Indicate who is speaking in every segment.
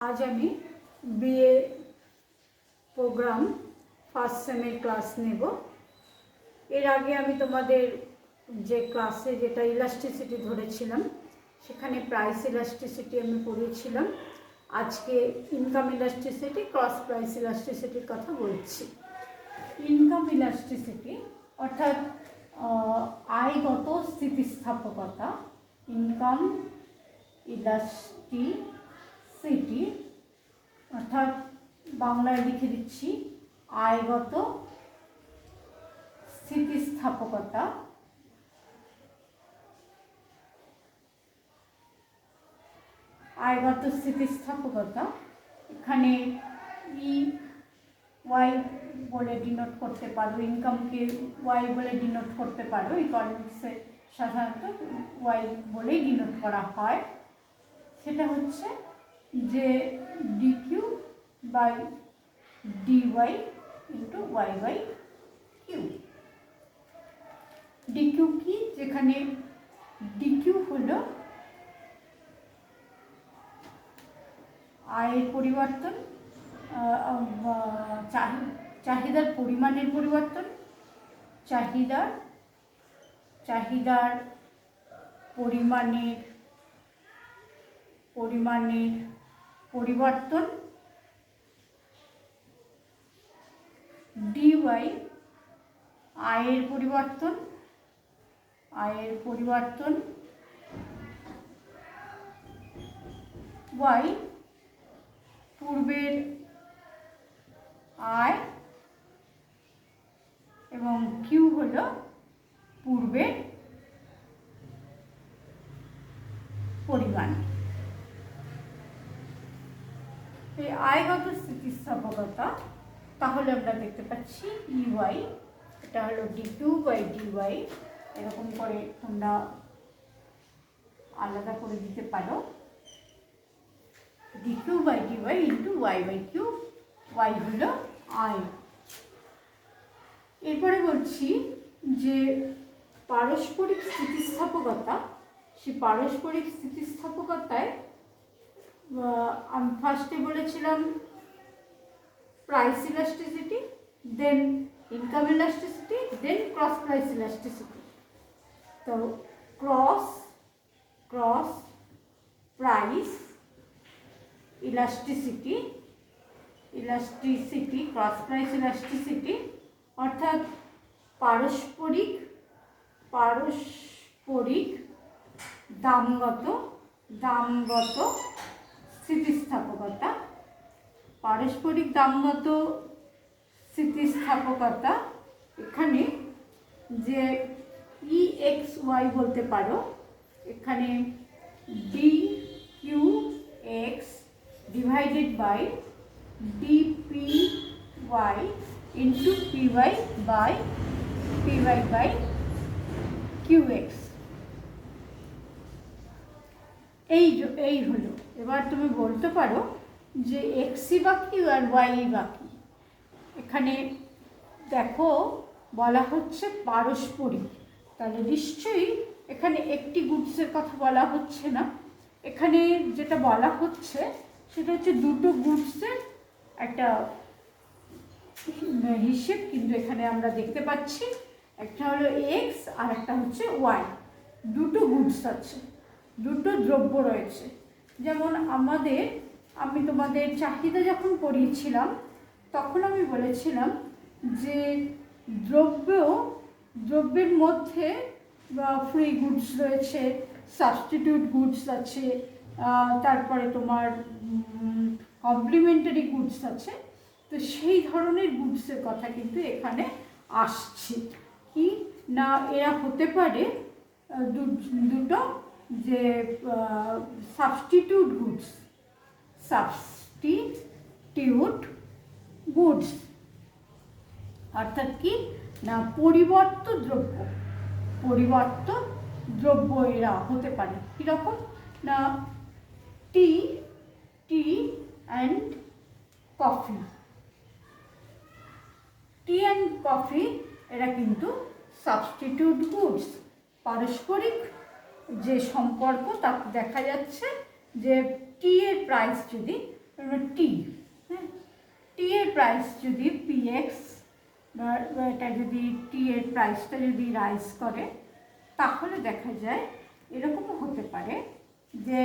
Speaker 1: आज আমি BA programme first সেমের class নেব। এর আগে আমি তোমাদের যে ক্লাসে যেটা ইলাস্টিসিটি ধরেছিলাম সেখানে প্রাইস ইলাস্টিসিটি আমি পড়িয়েছিলাম। আজকে ইনকাম ইলাস্টিসিটি, ক্রস প্রাইস ইলাস্টিসিটির কথা বলছি। ইনকাম ইলাস্টিসিটি অর্থাৎ আয়গত স্থিতিস্থাপকতা, ইনকাম ইলাস্টিসিটি অর্থাৎ বাংলায় লিখে দিচ্ছি আয়গত স্থিতিস্থাপকতা। আয়গত স্থিতিস্থাপকতা এখানে ই ওয়াই বলে ডিনোট করতে পারো, ইনকামকে ওয়াই বলে ডিনোট করতে পারো। ইকোনমিক্সে সাধারণত ওয়াই বলেই ডিনোট করা হয়। সেটা হচ্ছে যে D Q by D Y into Y by Q. D Q কি? যেখানে ডিকিউ হলো আয়ের পরিবর্তন, চাহিদার পরিমাণের পরিবর্তন, চাহিদার পরিমাণের পরিবর্তন, ডিওয়াই আয়ের পরিবর্তন, ওয়াই পূর্বের আয় এবং কিউ হলো পূর্বের পরিমাণ। এই আয়গত স্থিতিস্থাপকতা তাহলে আমরা দেখতে পাচ্ছি ইওয়াই, এটা হলো ডিকিউ বাই ডিওয়াই। এরকম করে তোমরা আলাদা করে দিতে পারো, D Q by D Y into Y by Q. Y হলো আয়। এরপরে বলছি যে পারস্পরিক স্থিতিস্থাপকতা। সেই পারস্পরিক স্থিতিস্থাপকতায় আমি ফার্স্টে বলেছিলাম price elasticity, then income elasticity, then cross price elasticity. তো cross price elasticity, cross price elasticity অর্থাৎ পারস্পরিক দামগত স্থিতিস্থাপকতা। পারস্পরিক দামগত স্থিতিস্থাপকতা এখানে যে ই এক্স ওয়াই বলতে পারো, এখানে D Q X divided by D P Y into P Y by Q X. এই হলো। এবার তুমি বলতে পারো যে এক্সই বা কিউ আর ওয়াই বা কি। এখানে দেখো বলা হচ্ছে পারস্পরিক, তাহলে নিশ্চয়ই এখানে একটি গুডসের কথা বলা হচ্ছে না। এখানে যেটা বলা হচ্ছে সেটা হচ্ছে দুটো গুডসের একটা হিসেব, কিন্তু এখানে আমরা দেখতে পাচ্ছি একটা হলো এক্স আর একটা হচ্ছে ওয়াই। দুটো গুডস আছে, দুটো দ্রব্য রয়েছে। যেমন আমি তোমাদের চাহিদা যখন পড়িয়েছিলাম তখন আমি বলেছিলাম যে দ্রব্যের মধ্যে ফ্রি গুডস রয়েছে, সাবস্টিটিউট গুডস আছে, তারপরে তোমার কমপ্লিমেন্টারি গুডস আছে। তো সেই ধরনের গুডসের কথা কিন্তু এখানে আসছে কি না, এরা হতে পারে দুটো যে সাবস্টিটিউট গুডস অর্থাৎ কি না পরিবর্ত দ্রব্য এরা হতে পারে। কীরকম না টি অ্যান্ড কফি এরা কিন্তু সাবস্টিটিউট গুডস। পারস্পরিক যে সম্পর্ক তাতে দেখা যাচ্ছে যে টি এর প্রাইস যদি টি, হ্যাঁ, টি এর প্রাইস যদি পিএক্স বা এটা যদি টি এর প্রাইসটা যদি রাইজ করে, তাহলে দেখা যায় এরকমও হতে পারে যে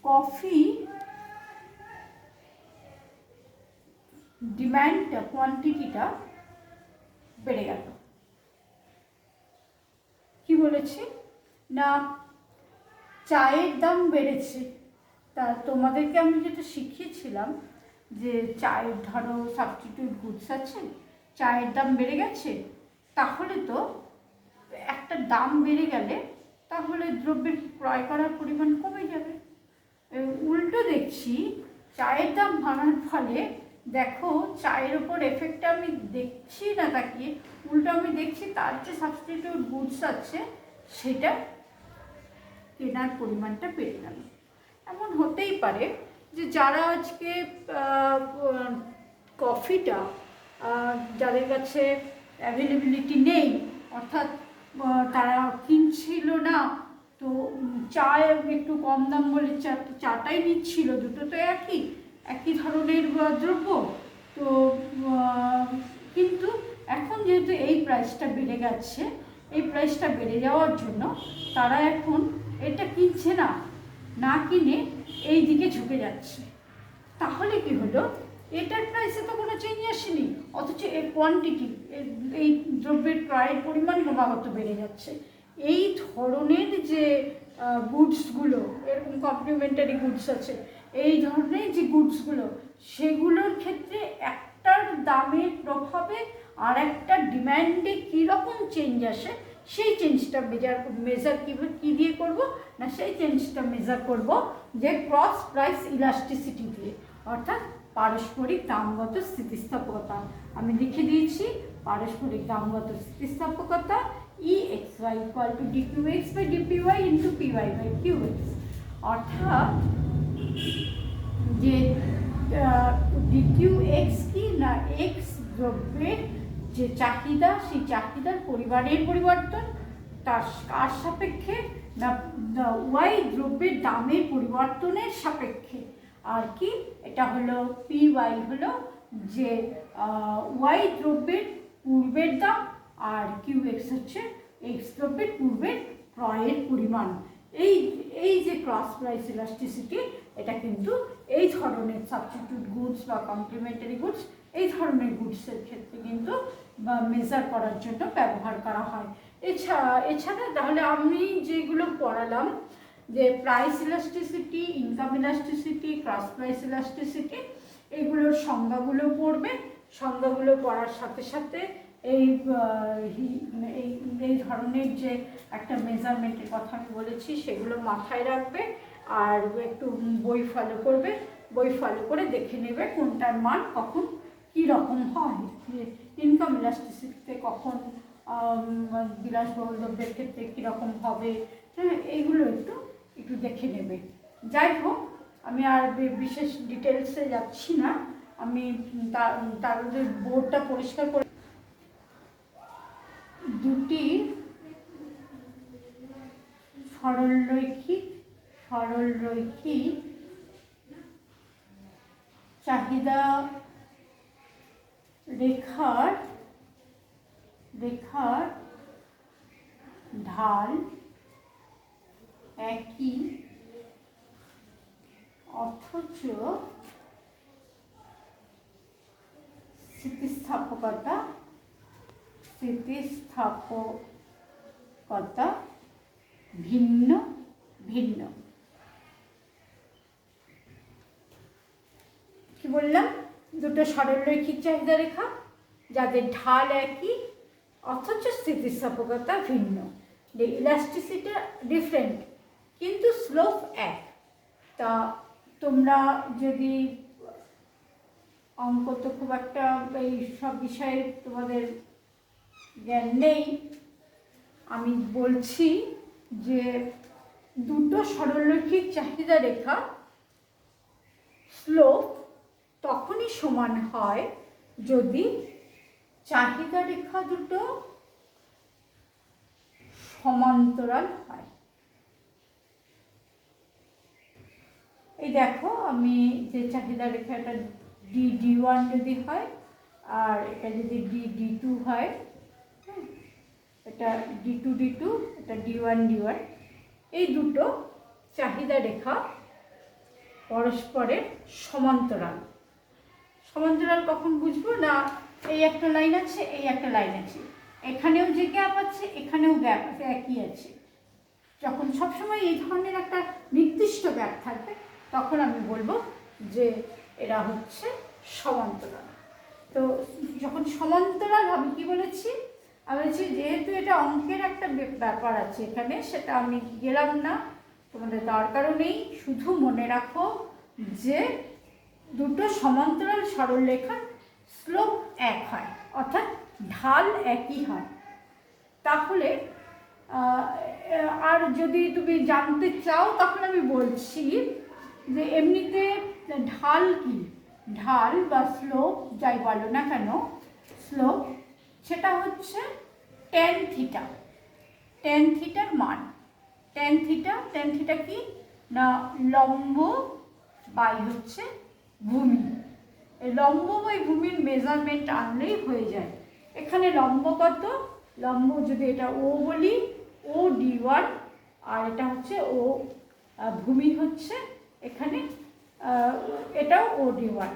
Speaker 1: কফি ডিম্যান্ডটা, কোয়ান্টিটিটা বেড়ে গেল। কি বলেছি না, চায়ের দাম বেড়েছে, তা তোমাদেরকে আমি যেটা শিখিয়েছিলাম যে চায়ের ধরো সাবস্টিটিউট গুডস আছে, চায়ের দাম বেড়ে গেছে, তাহলে তো একটা দাম বেড়ে গেলে তাহলে দ্রব্যের ক্রয় করার পরিমাণ কমে যাবে। উল্টো দেখছি চায়ের দাম বাড়ার ফলে দেখো চায়ের ওপর এফেক্টটা আমি দেখছি না তাকিয়ে, উল্টো আমি দেখছি তার যে সাবস্টিটিউট গুডস আছে সেটা কেনার পরিমাণটা বেড়ে গেল। এমন হতেই পারে যে যারা আজকে কফিটা যাদের কাছে অ্যাভেলেবিলিটি নেই, অর্থাৎ তারা কিনছিল না, তো চা একটু কম দাম বলে চাটাই নিচ্ছিল, দুটো তো একই ধরনের দ্রব্য, তো কিন্তু এখন যেহেতু এই প্রাইসটা বেড়ে গেছে, এই প্রাইসটা বেড়ে যাওয়ার জন্য তারা এখন এটা কিনছে না, না কিনে এই দিকে ঝুঁকে যাচ্ছে। তাহলে কি হলো, এটার প্রাইসে তো কোনো চেঞ্জ আসেনি, অথচ এর কোয়ান্টিটি, এই দ্রব্যের ক্রয়ের পরিমাণ ক্রমাগত বেড়ে যাচ্ছে। এই ধরনের যে গুডসগুলো, এরকম কমপ্লিমেন্টারি গুডস আছে, এই ধরনের যে গুডসগুলো, সেগুলোর ক্ষেত্রে একটার দামের প্রভাবে আর একটা ডিম্যান্ডে কীরকম চেঞ্জ আসে, সেই চেঞ্জটা মেজার কী দিয়ে করব না, সেই চেঞ্জটা মেজার করব যে ক্রস প্রাইস ইলাস্টিসিটি দিয়ে, অর্থাৎ পারস্পরিক দামগত স্থিতিস্থাপকতা। আমি লিখে দিয়েছি পারস্পরিক দামগত স্থিতিস্থাপকতা EXY = dQx/dPy × Py/Qx, অর্থাৎ যে dQx কি না, এক্স দ্রব্যের যে চাহিদা, সেই চাহিদার পরিমাণের পরিবর্তন তার কার সাপেক্ষে না, ওয়াই দ্রব্যের দামের পরিবর্তনের সাপেক্ষে। আর কি এটা হলো পিওয়াই, হলো যে ওয়াই দ্রব্যের পূর্বের দাম, আর কিউএক্স হচ্ছে এক্স দ্রব্যের পূর্বের ক্রয়ের পরিমাণ। এই যে ক্রস প্রাইস ইলাস্টিসিটি, এটা কিন্তু এই ধরনের সাবস্টিটিউট গুডস বা কমপ্লিমেন্টারি গুডস, এই ধরনের গুডসের ক্ষেত্রে কিন্তু মেজার করার জন্য ব্যবহার করা হয়। এছাড়া তাহলে আমি যেগুলো পড়ালাম, যে price elasticity, income elasticity, cross price elasticity, এইগুলোর সংজ্ঞাগুলো পড়বে। সংজ্ঞাগুলো পড়ার সাথে সাথে এই ধরনের যে একটা মেজারমেন্টের কথা আমি বলেছি সেগুলো মাথায় রাখবে, আর একটু বই ফলো করবে, বই ফলো করে দেখে নেবে কোনটার মান কখন কী রকম হয়, ইনকাম ইলাস্টিসিটিতে কখন বিলাসবহুল দ্রব্যের ক্ষেত্রে কীরকম হবে, হ্যাঁ, এইগুলো একটু দেখে নেবে। যাই হোক, আমি আর বিশেষ ডিটেলসে যাচ্ছি না, আমি তার বোর্ডটা পরিষ্কার করে দুটি সরলরৈখিক চাহিদা রেখার ঢাল একই, অথচ স্থিতিস্থাপকতা ভিন্ন ভিন্ন। কি বললাম, দুটো সরলরৈখিক চাহিদা রেখা যাদের ঢাল একই অথচ স্থিতিস্থাপকতা ভিন্ন, ইলাস্টিসিটি ডিফারেন্ট কিন্তু স্লোপ এক। তা তোমরা যদি অঙ্ক তো খুব একটা এই সব বিষয়ে তোমাদের জ্ঞান নেই, আমি বলছি যে দুটো সরলরৈখিক চাহিদা রেখা স্লোপ তখনই সমান হয় যদি চাহিদা রেখা দুটো সমান্তরাল হয়। এই দেখো আমি যে চাহিদা রেখা, এটা D1 যদি হয় আর এটা যদি D2 হয়, এটা D2, এটা D1, এই দুটো চাহিদা রেখা পরস্পরের সমান্তরাল। সমান্তরাল কখন বুঝবো না, এই একটা লাইন আছে, এই একটা লাইন আছে, এখানেও যে গ্যাপ আছে এখানেও গ্যাপ আছে, একই আছে। যখন সবসময় এই ধরনের একটা নির্দিষ্ট গ্যাপ থাকবে তখন আমি বলবো যে এরা হচ্ছে সমান্তরাল। তো যখন সমান্তরাল হবে, কি বলেছি, আমি বলছি যেহেতু এটা অঙ্কের একটা ব্যাপার আছে এখানে, সেটা আমি গেলাম না, তোমাদের দরকারও নেই। শুধু মনে রাখো যে দুটো সমান্তরাল সরলরেখার স্লোপ এক হয়, অর্থাৎ ঢাল একই হয়। তাহলে আর যদি তুমি জানতে চাও তখন আমি বলছি যে এমনিতে ঢাল কি, ঢাল বা স্লোপ যাই বলো না কেন, স্লোপ সেটা হচ্ছে tan থিটা, tan থিটার মান। tan থিটা কি না, লম্ব বাই হচ্ছে ভূমি। এই লম্ব বাই ভূমির মেজারমেন্ট আনলেই হয়ে যায়। এখানে লম্ব কত, লম্ব যদি এটা ও বলি, ও D1, আর এটা হচ্ছে ও ভূমি হচ্ছে এখানে এটাও ও D1,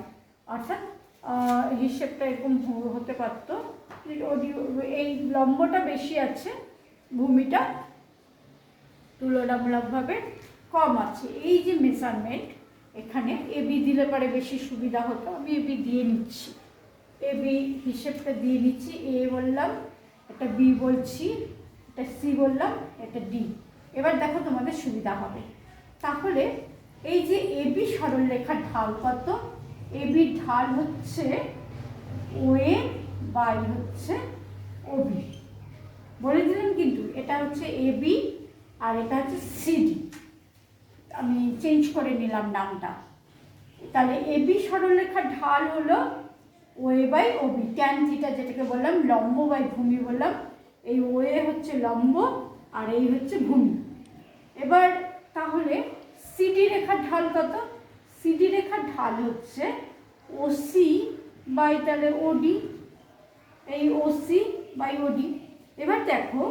Speaker 1: অর্থাৎ হিসেবটা এরকম হতে পারতো, এই লম্বটা বেশি আছে, ভূমিটা তুলনামূলকভাবে কম আছে। এই যে মেজারমেন্ট, এখানে এবি দিলে পরে বেশি সুবিধা হতো, আমি এবি দিয়ে নিচ্ছি, এবি হিসেবটা দিয়ে নিচ্ছি। এ বললাম, এটা বি বলছি, এটা সি বললাম, এটা ডি। এবার দেখো তোমাদের সুবিধা হবে। তাহলে এই যে এবি সরলরেখার ঢাল কত, এবির ঢাল হচ্ছে ওএ বাই হচ্ছে ওবি, বলে দিলাম। কিন্তু এটা হচ্ছে এবি আর এটা হচ্ছে সিডি, আমি চেঞ্জ করে নিলাম নামটা। তাহলে এবি সরলরেখার ঢাল হলো O A by O B, tan theta যেটাকে বললাম লম্ব বাই ভূমি বললাম। এই ওএ হচ্ছে লম্ব আর এই হচ্ছে ভূমি। এবার তাহলে সিডি রেখার ঢাল কত, সিডি রেখার ঢাল হচ্ছে ওসি বাই তাহলে ওডি, এই ওসি বাই ওডি। এবার দেখো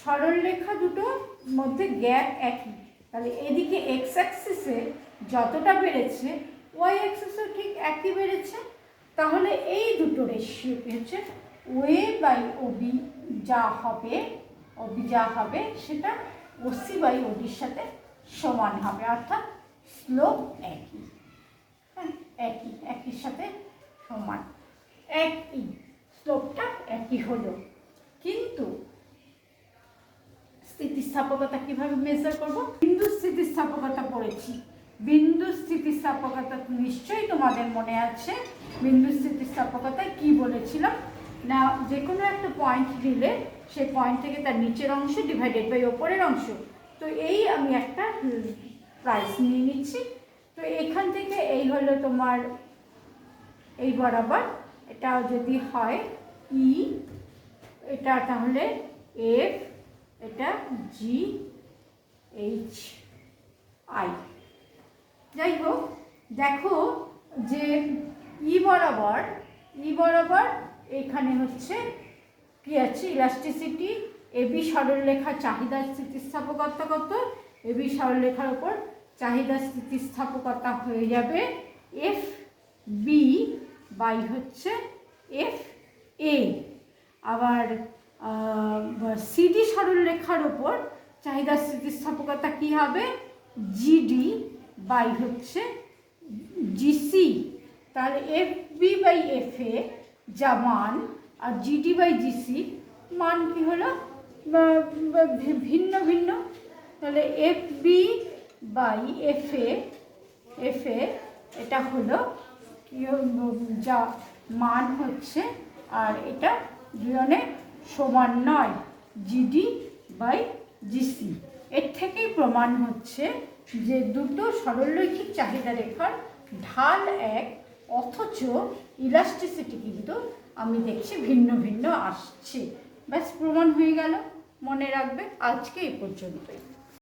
Speaker 1: সরলরেখা দুটোর মধ্যে গ্যাপ একই, তাহলে এদিকে এক্স অ্যাক্সিসে যতটা বেড়েছে ওয়াই অ্যাক্সিসেও ঠিক একই বেড়েছে। তাহলে এই দুটো রেশিও হচ্ছে ওএ বাই ওবি যা হবে, ওবি যা হবে সেটা ওসি বাই ওডির সাথে সমান হবে, অর্থাৎ স্লোপ একই, হ্যাঁ একই সাথে সমান, একই স্লোপটা একই হলো। কিন্তু স্থিতিস্থাপকতা কিভাবে মেজার করব, বিন্দু স্থিতিস্থাপকতা পড়েছি। বিন্দু স্থিতিস্থাপকতা নিশ্চয়ই তোমাদের মনে আছে। বিন্দু স্থিতিস্থাপকতায় কি বলেছিলাম না, যে কোনো একটা পয়েন্ট দিলে সেই পয়েন্ট থেকে তার নিচের অংশ ডিভাইডেড বাই ওপরের অংশ। তো এই আমি একটা প্রাইস নিয়ে নিচ্ছি। তো এখান থেকে এই হলো তোমার এই বরাবর, এটা যদি হয় ই, এটা তাহলে এফ, এটা জি এইচ আই। যাই হোক, দেখো যে ই বরাবর এখানে হচ্ছে কি আছে, ইলাস্টিসিটি। এবি সরলরেখার চাহিদা স্থিতিস্থাপকতা কত, এবি সরলরেখার উপর চাহিদা স্থিতিস্থাপকতা হয়ে যাবে এফ বি বাই হচ্ছে এফ এ। আবার সিডি সরলরেখার উপর চাহিদা স্থিতিস্থাপকতা কি হবে, জিডি বাই হচ্ছে জিসি। তাহলে F B by F A যা মান, আর জিডি বাই জিসি মান কি হলো ভিন্ন ভিন্ন। তাহলে F B by F A এটা হলো যা মান হচ্ছে, আর এটা দুজনে সমান নয়, জিডি বাই জিসি। এর থেকেই প্রমাণ হচ্ছে যে দুটো সরলরৈখিক চাহিদা রেখার ঢাল এক, অথচ ইলাস্টিসিটি কিন্তু আমি দেখছি ভিন্ন ভিন্ন আসছে। ব্যাস প্রমাণ হয়ে গেল। মনে রাখবে, আজকে এই পর্যন্তই।